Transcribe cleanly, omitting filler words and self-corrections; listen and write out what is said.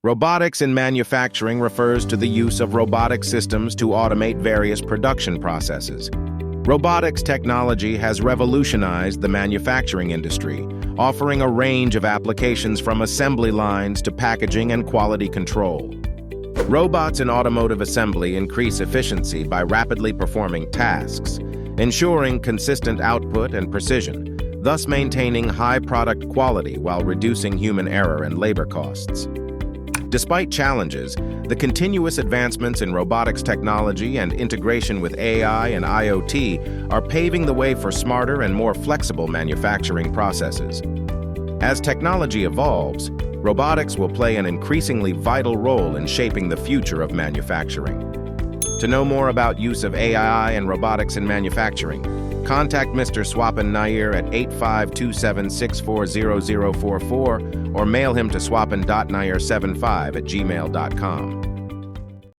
Robotics in manufacturing refers to the use of robotic systems to automate various production processes. Robotics technology has revolutionized the manufacturing industry, offering a range of applications from assembly lines to packaging and quality control. Robots in automotive assembly increase efficiency by rapidly performing tasks, ensuring consistent output and precision, thus maintaining high product quality while reducing human error and labor costs. Despite challenges, the continuous advancements in robotics technology and integration with AI and IoT are paving the way for smarter and more flexible manufacturing processes. As technology evolves, robotics will play an increasingly vital role in shaping the future of manufacturing. To know more about use of AI and robotics in manufacturing, contact Mr. Swapan Nair at 8527640044 or mail him to swapan.nair75@gmail.com.